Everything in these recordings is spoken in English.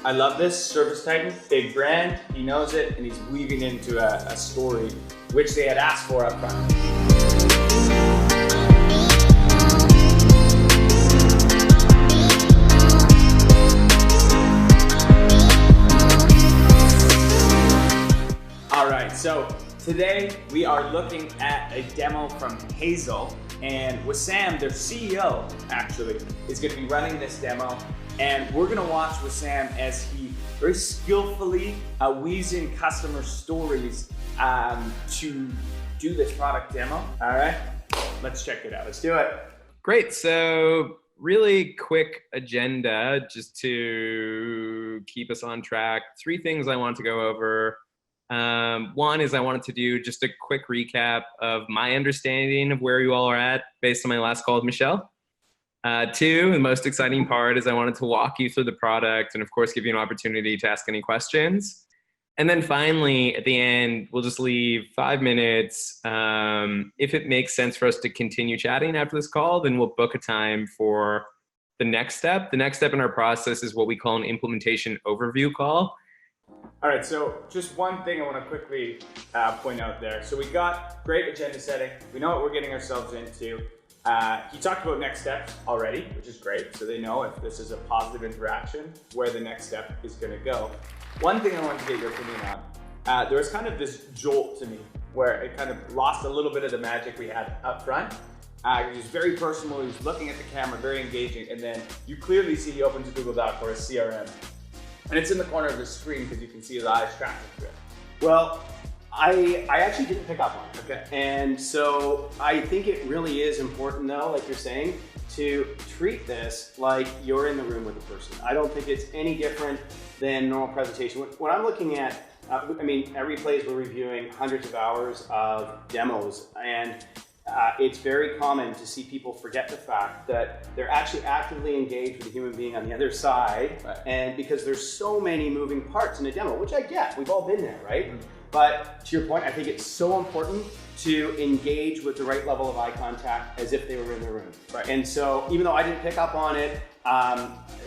I love this. Service Titan, big brand. He knows it, and he's weaving into a story which they had asked for up front. All right, so today we are looking at a demo from Hazel, and Wisam, their CEO, actually, is going to be running this demo. And we're gonna watch Wisam as he very skillfully weaves in customer stories to do this product demo. All right, let's check it out. Let's do it. Great, so really quick agenda just to keep us on track. 3 things I want to go over. One is I wanted to do just a quick recap of my understanding of where you all are at based on my last call with Michelle. 2, the most exciting part is I wanted to walk you through the product and of course give you an opportunity to ask any questions. And then finally, at the end, we'll just leave 5 minutes. If it makes sense for us to continue chatting after this call, then we'll book a time for the next step. The next step in our process is what we call an implementation overview call. All right, so just one thing I want to quickly point out there. So we got great agenda setting. We know what we're getting ourselves into. He talked about next steps already, which is great. So they know if this is a positive interaction, where the next step is going to go. One thing I wanted to get your opinion on, there was kind of this jolt to me where it kind of lost a little bit of the magic we had up front. He was very personal, he was looking at the camera, very engaging, and then you clearly see he opens a Google Doc or a CRM. And it's in the corner of the screen because you can see his eyes tracking through it. Well, I actually didn't pick up on it. Okay. And so I think it really is important though, like you're saying, to treat this like you're in the room with the person. I don't think it's any different than normal presentation. When I'm looking at, I mean, at Replays, we're reviewing hundreds of hours of demos, and it's very common to see people forget the fact that they're actually actively engaged with a human being on the other side. Right. And because there's so many moving parts in a demo, which I get, we've all been there, right? Mm-hmm. But to your point, I think it's so important to engage with the right level of eye contact as if they were in the room. Right. And so even though I didn't pick up on it,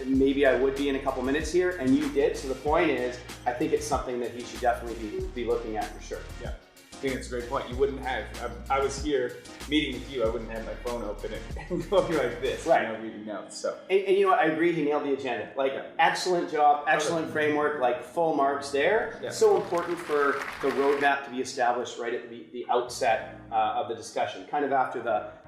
maybe I would be in a couple minutes here, and you did. So the point is, I think it's something that he should definitely be looking at for sure. Yeah. I think it's a great point. You wouldn't have, I was here meeting with you, I wouldn't have my phone open and going like this, right. You know, reading notes, so. And you know what, I agree, he nailed the agenda. Like, excellent job, excellent framework, like full marks there. Yeah. So important for the roadmap to be established right at the outset of the discussion, kind of after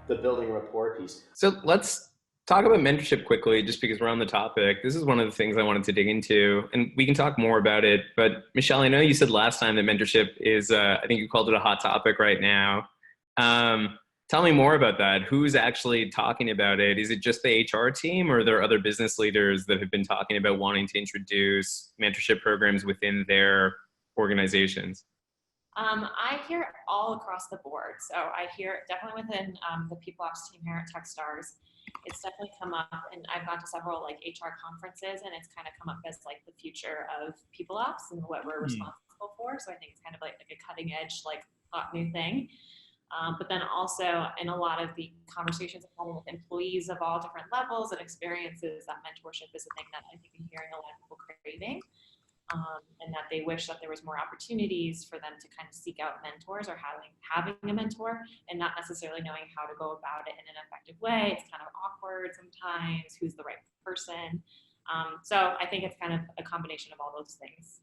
the building rapport piece. So let's talk about mentorship quickly, just because we're on the topic. This is one of the things I wanted to dig into, and we can talk more about it. But Michelle, I know you said last time that mentorship is, I think you called it a hot topic right now. Tell me more about that. Who's actually talking about it? Is it just the HR team, or are there other business leaders that have been talking about wanting to introduce mentorship programs within their organizations? I hear it all across the board. So I hear it definitely within the People Ops team here at Techstars. It's definitely come up, and I've gone to several like HR conferences, and it's kind of come up as like the future of People Ops and what we're responsible for. So I think it's kind of like a cutting edge, like hot new thing. But then also in a lot of the conversations I'm having with employees of all different levels and experiences, that mentorship is a thing that I think I'm hearing a lot of people craving. And that they wish that there was more opportunities for them to kind of seek out mentors or having a mentor and not necessarily knowing how to go about it in an effective way. It's kind of awkward sometimes, who's the right person. So I think it's kind of a combination of all those things.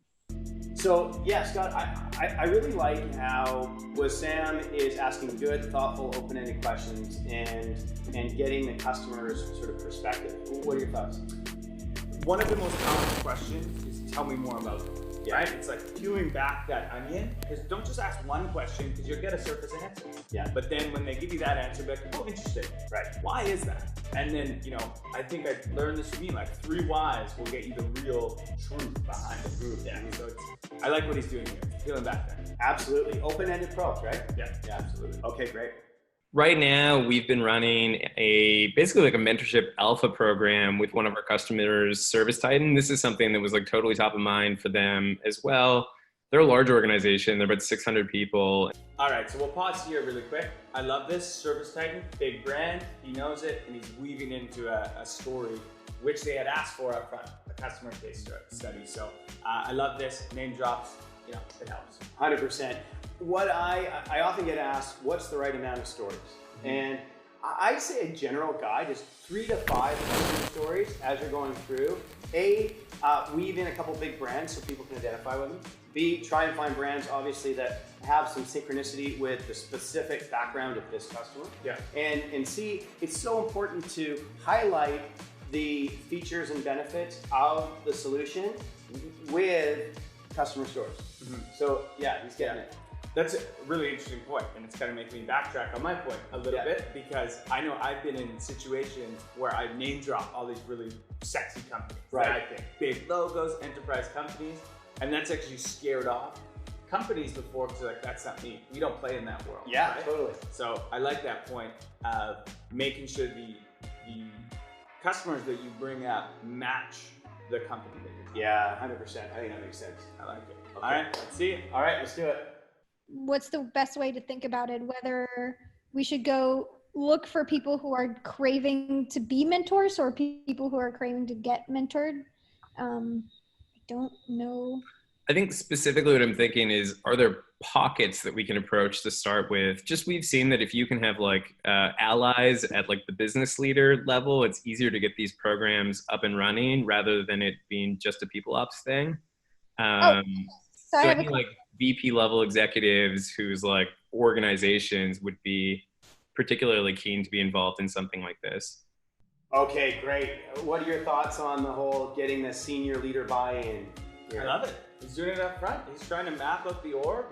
So yeah, Scott, I really like how Wisam is asking good, thoughtful, open-ended questions and getting the customer's sort of perspective. What are your thoughts? One of the most common questions is tell me more about it. Yeah. Right? It's like peeling back that onion, because don't just ask one question because you'll get a surface answer. Yeah. But then when they give you that answer, be like, oh, interesting. Right. Why is that? And then, you know, I think I learned this from you, like 3 whys will get you the real truth behind the truth. Yeah. So I like what he's doing here, peeling back that. Absolutely. Open-ended approach, right? Yeah, absolutely. Okay, great. Right now, we've been running basically like a mentorship alpha program with one of our customers, Service Titan. This is something that was like totally top of mind for them as well. They're a large organization. They're about 600 people. All right, so we'll pause here really quick. I love this. Service Titan, big brand. He knows it, and he's weaving into a story which they had asked for up front. customer case study. So I love this. Name drops, you know, it helps. 100%. What I often get asked, what's the right amount of stories? And I'd say a general guide is 3 to 5 customer stories as you're going through. A, weave in a couple big brands so people can identify with them. B, try and find brands, obviously, that have some synchronicity with the specific background of this customer. Yeah. And C, it's so important to highlight the features and benefits of the solution with customer stories. So yeah, he's getting it. That's a really interesting point, and it's kind of making me backtrack on my point a little bit, because I know I've been in situations where I name drop all these really sexy companies. Right. That I think big logos, enterprise companies, and that's actually scared off companies before, because like, that's not me. We don't play in that world. Yeah, right? totally. So I like that point of making sure the customers that you bring up match the company that you're talking Yeah, 100%. I think that makes sense. about. I like it. Okay. All right, let's see it. All right, let's do it. What's the best way to think about it? Whether we should go look for people who are craving to be mentors or people who are craving to get mentored? I don't know. I think specifically what I'm thinking is, are there pockets that we can approach to start with? Just we've seen that if you can have like allies at like the business leader level, it's easier to get these programs up and running rather than it being just a people ops thing. So So I think like VP level executives whose like organizations would be particularly keen to be involved in something like this. Okay, great. What are your thoughts on the whole getting the senior leader buy-in here? I love it. He's doing it up front. He's trying to map out the org,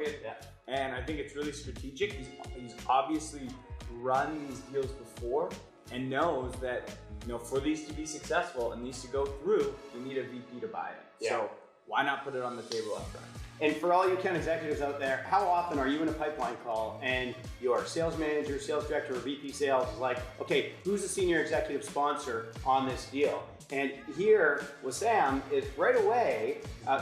and I think it's really strategic. He's obviously run these deals before and knows that, you know, for these to be successful and these to go through, you need a VP to buy it. Yeah. So why not put it on the table up front? And for all you account executives out there, how often are you in a pipeline call and your sales manager, sales director, or VP sales is like, okay, who's the senior executive sponsor on this deal? And here, Wisam is right away,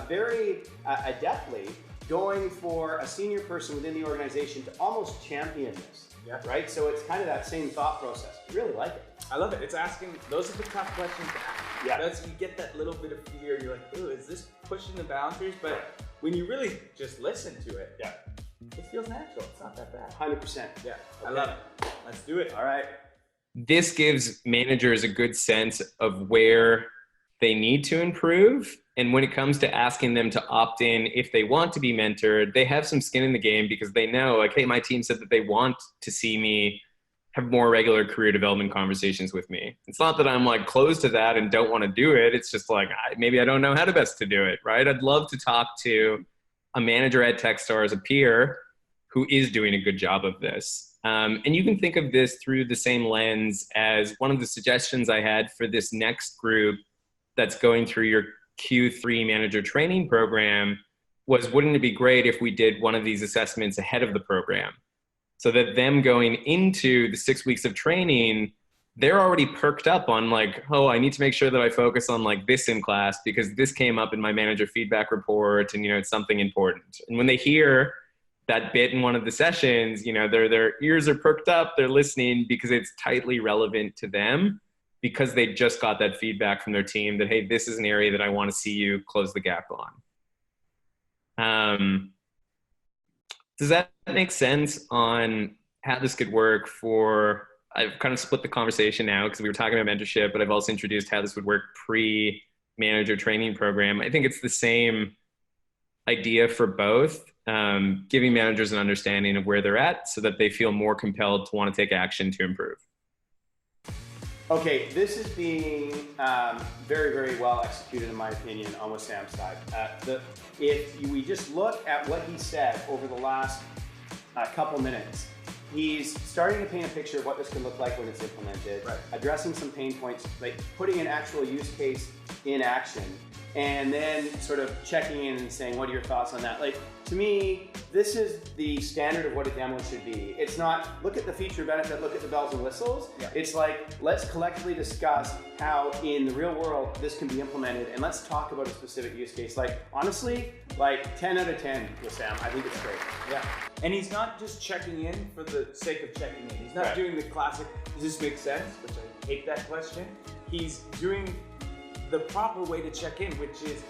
very adeptly going for a senior person within the organization to almost champion this. Yeah. Right? So it's kind of that same thought process. I really like it. I love it. It's asking, those are the tough questions to ask. Yeah. You get that little bit of fear. You're like, ooh, is this pushing the boundaries? But when you really just listen to it, it feels natural. It's not that bad. 100%. Yeah, I Okay. love it. Let's do it. All right. This gives managers a good sense of where they need to improve. And when it comes to asking them to opt in if they want to be mentored, they have some skin in the game because they know, like, hey, my team said that they want to see me have more regular career development conversations with me. It's not that I'm like closed to that and don't want to do it. It's just like, maybe I don't know how to best to do it, right? I'd love to talk to a manager at Techstars, a peer who is doing a good job of this. And you can think of this through the same lens as one of the suggestions I had for this next group that's going through your Q3 manager training program was, wouldn't it be great if we did one of these assessments ahead of the program? So that them going into the 6 weeks of training, they're already perked up on like, oh, I need to make sure that I focus on like this in class because this came up in my manager feedback report and, you know, it's something important. And when they hear that bit in one of the sessions, you know, their ears are perked up, they're listening because it's tightly relevant to them because they just got that feedback from their team that, hey, this is an area that I want to see you close the gap on. Does that make sense on how this could work for, I've kind of split the conversation now because we were talking about mentorship, but I've also introduced how this would work pre-manager training program. I think it's the same idea for both, giving managers an understanding of where they're at so that they feel more compelled to want to take action to improve. Okay, this is being very, very well executed in my opinion on Wisam's side. If we just look at what he said over the last couple minutes, he's starting to paint a picture of what this can look like when it's implemented, addressing some pain points, like putting an actual use case in action, and then sort of checking in and saying, what are your thoughts on that? Like, to me, this is the standard of what a demo should be. It's not, look at the feature benefit, look at the bells and whistles. Yeah. It's like, let's collectively discuss how in the real world this can be implemented, and let's talk about a specific use case. Like, honestly, like 10 out of 10 with Sam. I think it's great. Yeah. And he's not just checking in for the sake of checking in. He's not doing the classic, does this make sense? Which I hate that question. He's doing the proper way to check in, which is,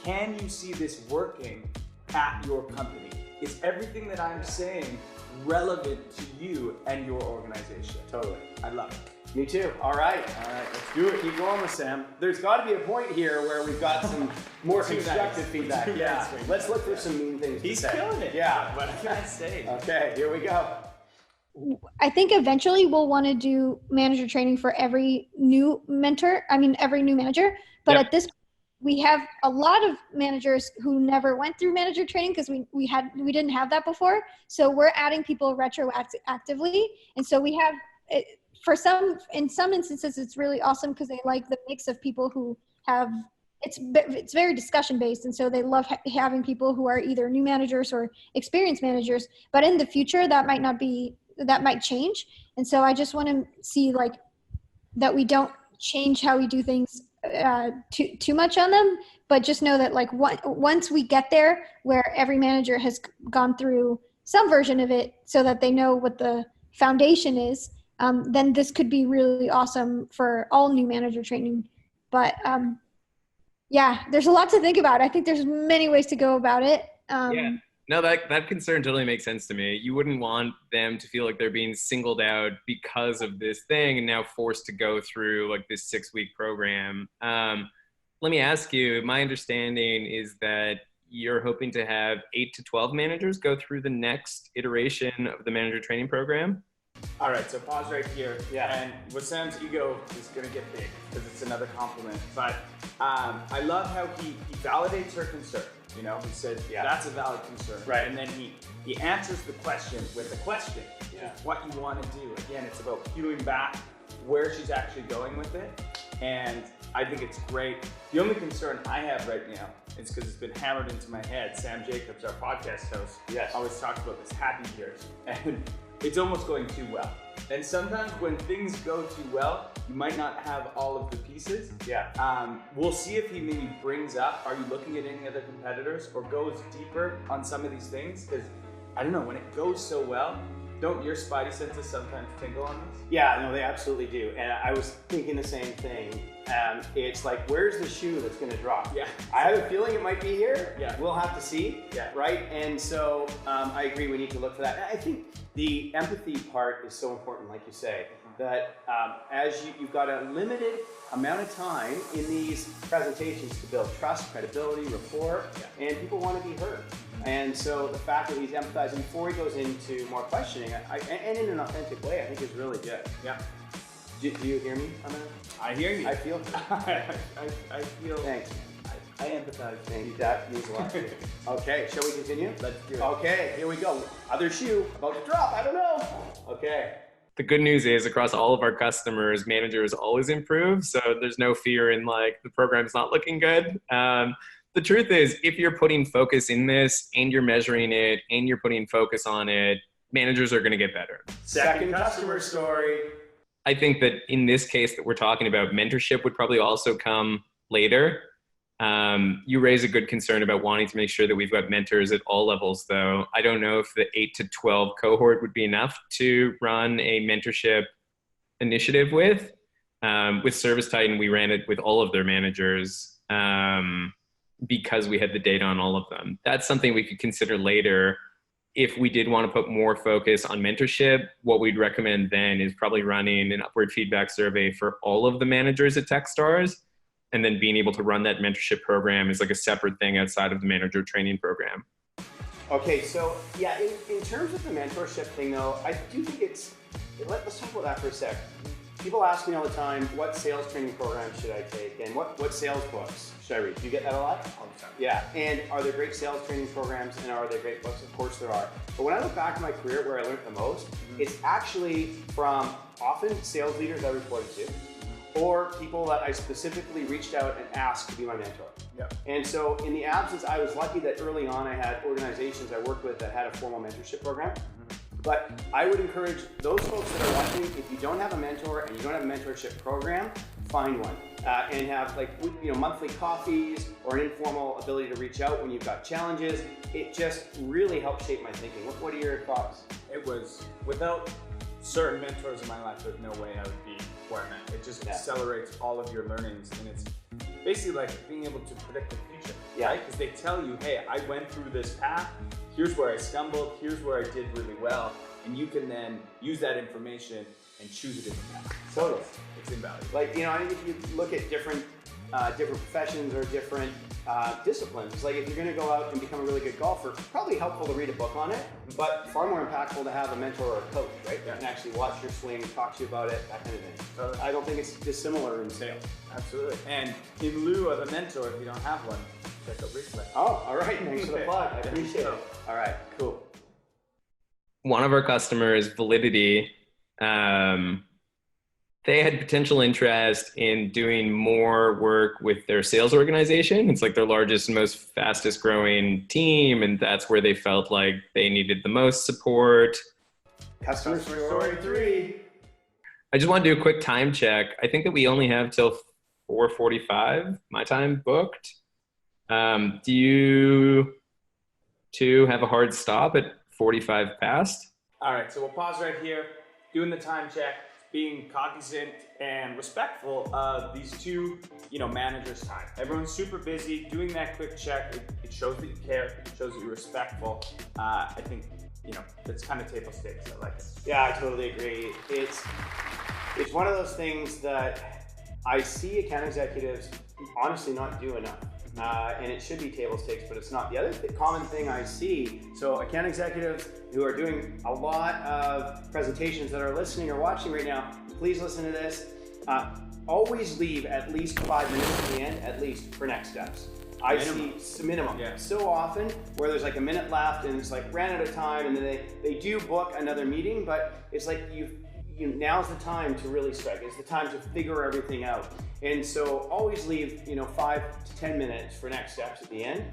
can you see this working at your company? Is everything that I'm saying relevant to you and your organization? Totally. I love it. Me too. All right, let's do it. Keep going with Sam. There's got to be a point here where we've got some more constructive feedback. Yeah, let's look for some mean things. He's to say. killing it. Yeah. What can I say? Okay, here we go. I think eventually we'll want to do manager training for every new every new manager. But Yep. at this, we have a lot of managers who never went through manager training because we didn't have that before. So we're adding people retroactively, and so we have in some instances it's really awesome because they like the mix of people who have. It's very discussion based, and so they love having people who are either new managers or experienced managers. But in the future, that might change, and so I just want to see that we don't change how we do things too much on them, but just know that once we get there where every manager has gone through some version of it so that they know what the foundation is, then this could be really awesome for all new manager training. But yeah, there's a lot to think about. I think there's many ways to go about it. Yeah. No, that concern totally makes sense to me. You wouldn't want them to feel like they're being singled out because of this thing and now forced to go through this 6-week program. Let me ask you, my understanding is that you're hoping to have 8 to 12 managers go through the next iteration of the manager training program. All right, so pause right here. Yeah. And Wisam's ego is going to get big because it's another compliment. But I love how he validates her concern. You know, he said, that's a valid concern. Right. And then he answers the question with a question, which Yeah. is what you want to do. Again, it's about peeling back where she's actually going with it. And I think it's great. The only concern I have right now is because it's been hammered into my head. Sam Jacobs, our podcast host, always talks about this happy years. And it's almost going too well. And sometimes when things go too well, you might not have all of the pieces. Yeah. We'll see if he maybe brings up, are you looking at any other competitors, or goes deeper on some of these things? Because I don't know, when it goes so well, don't your spidey senses sometimes tingle on this? Yeah, no, they absolutely do. And I was thinking the same thing. It's like, where's the shoe that's going to drop? Yeah. I have a feeling it might be here. Yeah. We'll have to see. Yeah. Right? And so I agree, we need to look for that. And I think the empathy part is so important, like you say, that as you've got a limited amount of time in these presentations to build trust, credibility, rapport, and people want to be heard. And so the fact that he's empathizing before he goes into more questioning, and in an authentic way, I think is really good. Yeah. Do you hear me on that? I hear you. I feel it. I feel. Thanks. I empathize. Thank you. That means a lot to me. Okay, shall we continue? Let's do it. Okay, here we go. Other shoe about to drop. I don't know. Okay. The good news is across all of our customers, managers always improve. So there's no fear in the program's not looking good. The truth is, if you're putting focus in this and you're measuring it and you're putting focus on it, managers are going to get better. Second customer story. I think that in this case that we're talking about, mentorship would probably also come later. You raise a good concern about wanting to make sure that we've got mentors at all levels, though. I don't know if the 8 to 12 cohort would be enough to run a mentorship initiative with. With Service Titan, we ran it with all of their managers because we had the data on all of them. That's something we could consider later. If we did want to put more focus on mentorship, what we'd recommend then is probably running an upward feedback survey for all of the managers at Techstars, and then being able to run that mentorship program is a separate thing outside of the manager training program. Okay, so yeah, in terms of the mentorship thing though, I do think let's talk about that for a sec. People ask me all the time, what sales training program should I take? And what sales books should I read? Do you get that a lot? All the time. Yeah, and are there great sales training programs and are there great books? Of course there are. But when I look back at my career where I learned the most, it's actually from often sales leaders I reported to, or people that I specifically reached out and asked to be my mentor. Yep. And so in the absence, I was lucky that early on I had organizations I worked with that had a formal mentorship program. But I would encourage those folks that are watching, if you don't have a mentor and you don't have a mentorship program, find one. And have monthly coffees or an informal ability to reach out when you've got challenges. It just really helped shape my thinking. What are your thoughts? It was, without certain mentors in my life, there's no way I would be where I'm at. It just accelerates all of your learnings, and it's basically like being able to predict the future, Yeah. right? Because they tell you, hey, I went through this path, here's where I stumbled, here's where I did really well, and you can then use that information and choose a different path. Totally. It's invaluable. Like, I think if you look at different professions or different disciplines, it's like if you're going to go out and become a really good golfer, probably helpful to read a book on it, but far more impactful to have a mentor or a coach, right? That can actually watch your swing, talk to you about it, that kind of thing. Totally. I don't think it's dissimilar in sales. Absolutely. And in lieu of a mentor, if you don't have one, check out Replay. Oh, all right. Thanks for the plug. I appreciate it. All right. Cool. One of our customers, Validity, they had potential interest in doing more work with their sales organization. It's like their largest and most fastest growing team, and that's where they felt like they needed the most support. Customer story 3. I just want to do a quick time check. I think that we only have till 4:45, my time booked. Do you two have a hard stop at 45 past? All right, so we'll pause right here, doing the time check, being cognizant and respectful of these two, managers' time. Everyone's super busy. Doing that quick check, it shows that you care, it shows that you're respectful. I think, it's kind of table stakes. I like it. Yeah, I totally agree. It's one of those things that I see account executives honestly not do enough. And it should be table stakes, but it's not. The other common thing I see, so account executives who are doing a lot of presentations that are listening or watching right now, please listen to this. Always leave at least 5 minutes at the end, at least, for next steps. I see minimum. Yeah. So often where there's like a minute left and it's like ran out of time, and then they do book another meeting, but it's like now's the time to really strike. It's the time to figure everything out. And so always leave, 5 to 10 minutes for next steps at the end.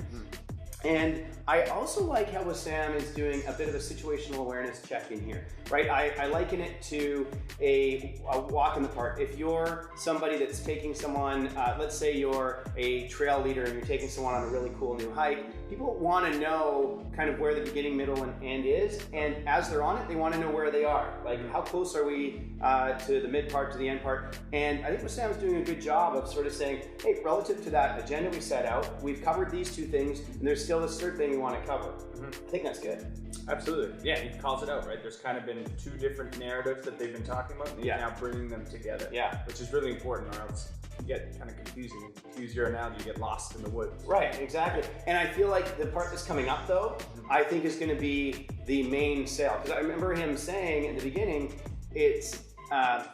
And I also like how Wisam is doing a bit of a situational awareness check-in here, right? I liken it to a walk in the park. If you're somebody that's taking someone, let's say you're a trail leader and you're taking someone on a really cool new hike, people want to know kind of where the beginning, middle, and end is. And as they're on it, they want to know where they are. Like, how close are we to the mid part, to the end part? And I think Wisam is doing a good job of sort of saying, hey, relative to that agenda we set out, we've covered these two things, and there's still this third thing we want to cover. I think that's good. Absolutely. Yeah, he calls it out, right? There's kind of been two different narratives that they've been talking about, and he's now bringing them together. Yeah. Which is really important, or else you get kind of confusing. To use your analogy, you get lost in the woods. Right, exactly. And I feel like the part that's coming up, though, I think is going to be the main sale. Because I remember him saying at the beginning, it's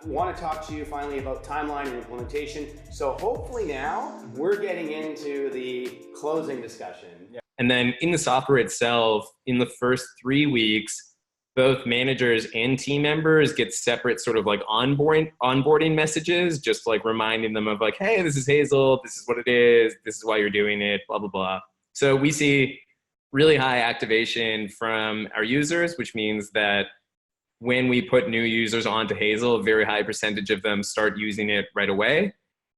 want to talk to you finally about timeline and implementation. So hopefully now we're getting into the closing discussion. Yeah. And then in the software itself, in the first 3 weeks, both managers and team members get separate sort of like onboarding messages, just like reminding them of like, hey, this is Hazel, this is what it is, this is why you're doing it, blah, blah, blah. So we see really high activation from our users, which means that when we put new users onto Hazel, a very high percentage of them start using it right away.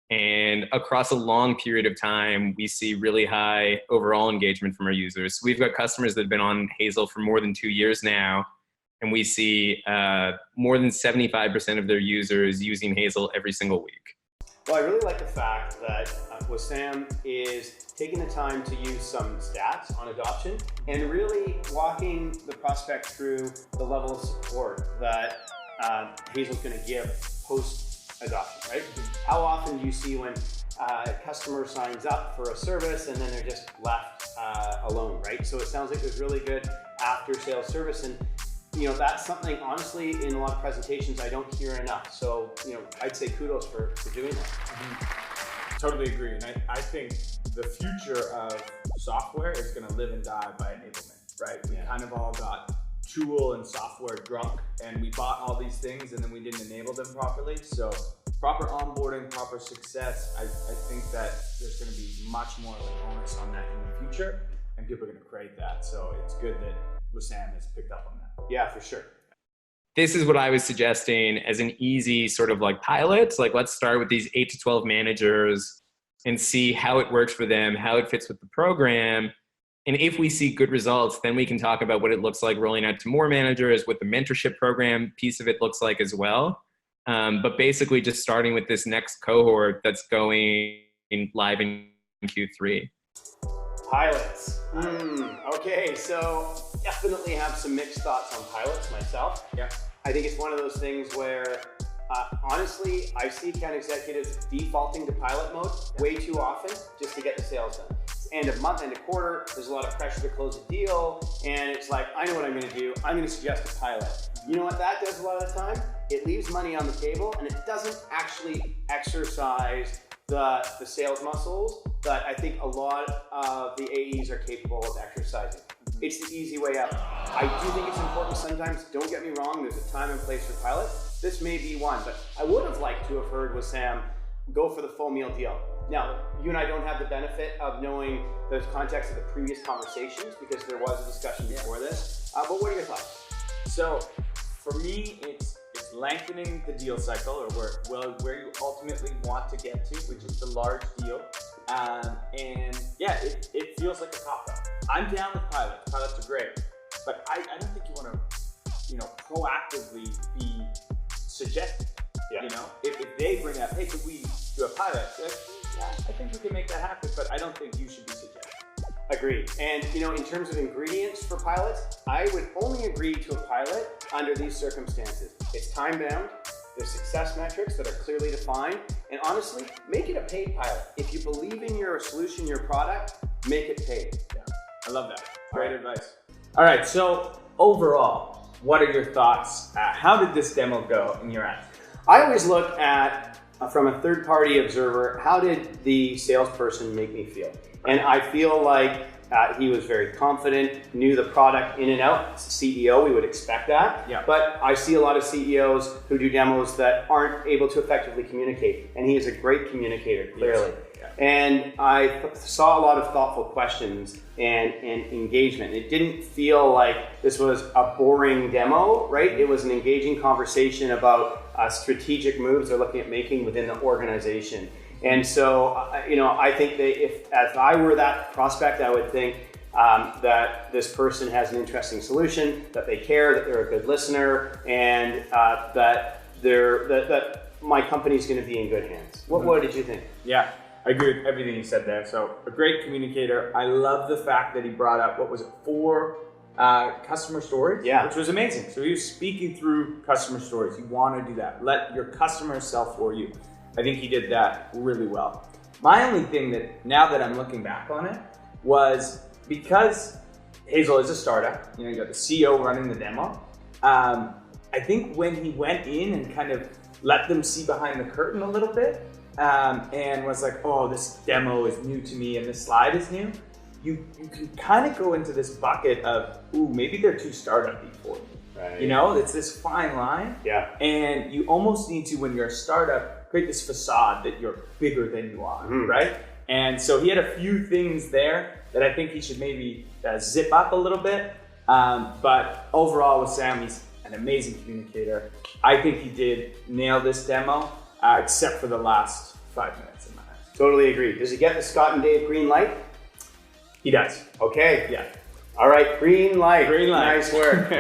And across a long period of time, we see really high overall engagement from our users. So we've got customers that have been on Hazel for more than 2 years now, and we see more than 75% of their users using Hazel every single week. Well, I really like the fact that Wisam is taking the time to use some stats on adoption and really walking the prospect through the level of support that Hazel's going to give post-adoption, right? How often do you see when a customer signs up for a service and then they're just left alone, right? So it sounds like there's really good after-sales service, and that's something, honestly, in a lot of presentations I don't hear enough. So, I'd say kudos for doing that. Totally agree. And I think the future of software is going to live and die by enablement, right? We kind of all got tool and software drunk, and we bought all these things and then we didn't enable them properly. So proper onboarding, proper success, I think that there's going to be much more like onus on that in the future, and people are going to crave that. So it's good that Wisam has picked up on that. Yeah, for sure. This is what I was suggesting as an easy sort of like pilot. Like, let's start with these 8 to 12 managers and see how it works for them, how it fits with the program. And if we see good results, then we can talk about what it looks like rolling out to more managers, what the mentorship program piece of it looks like as well. But basically just starting with this next cohort that's going live in Q3. Pilots. Okay, so definitely have some mixed thoughts on pilots myself. Yeah. I think it's one of those things where, honestly, I see account executives defaulting to pilot mode way too often just to get the sales done. It's end of month, end of quarter, there's a lot of pressure to close a deal, and it's like, I know what I'm gonna do, I'm gonna suggest a pilot. You know what that does a lot of the time? It leaves money on the table, and it doesn't actually exercise the sales muscles that I think a lot of the AEs are capable of exercising. It's the easy way out. I do think it's important sometimes, don't get me wrong, there's a time and place for pilots. This may be one, but I would have liked to have heard Wisam go for the full meal deal. Now, you and I don't have the benefit of knowing the context of the previous conversations because there was a discussion before this, but what are your thoughts? So for me, it's lengthening the deal cycle, or where you ultimately want to get to, which is the large deal. And yeah, it feels like a cop-out. I'm down with pilots. Pilots are great, but I don't think you want to, proactively be suggesting. Yeah. If they bring up, hey, could we do a pilot? Yeah, I think we can make that happen, but I don't think you should be suggesting. Agreed. And in terms of ingredients for pilots, I would only agree to a pilot under these circumstances. It's time bound, there's success metrics that are clearly defined, and honestly, make it a paid pilot. If you believe in your solution, your product, make it paid. Yeah, I love that. Great advice. All right, so overall, what are your thoughts? How did this demo go in your eyes? I always look at, from a third-party observer, how did the salesperson make me feel? And I feel like he was very confident, knew the product in and out. As a CEO, we would expect that. Yeah. But I see a lot of CEOs who do demos that aren't able to effectively communicate. And he is a great communicator, clearly. Yes. Yeah. And I saw a lot of thoughtful questions and engagement. It didn't feel like this was a boring demo, right? It was an engaging conversation about strategic moves they're looking at making within the organization. And so, I think that if I were that prospect, I would think that this person has an interesting solution, that they care, that they're a good listener, and that my company is going to be in good hands. What did you think? Yeah, I agree with everything you said there. So a great communicator. I love the fact that he brought up, 4 customer stories, which was amazing. So he was speaking through customer stories. You want to do that. Let your customers sell for you. I think he did that really well. My only thing that, now that I'm looking back on it, was because Hazel is a startup, you got the CEO running the demo. I think when he went in and kind of let them see behind the curtain a little bit, and was like, oh, this demo is new to me and this slide is new, you can kind of go into this bucket of, ooh, maybe they're too startup-y for me. Right. It's this fine line. Yeah. And you almost need to, when you're a startup, create this facade that you're bigger than you are, right? And so he had a few things there that I think he should maybe zip up a little bit. But overall with Sam, he's an amazing communicator. I think he did nail this demo, except for the last 5 minutes in my eyes. Totally agree. Does he get the Scott and Dave green light? He does. Okay. Yeah. All right, green light. Green light. Nice work.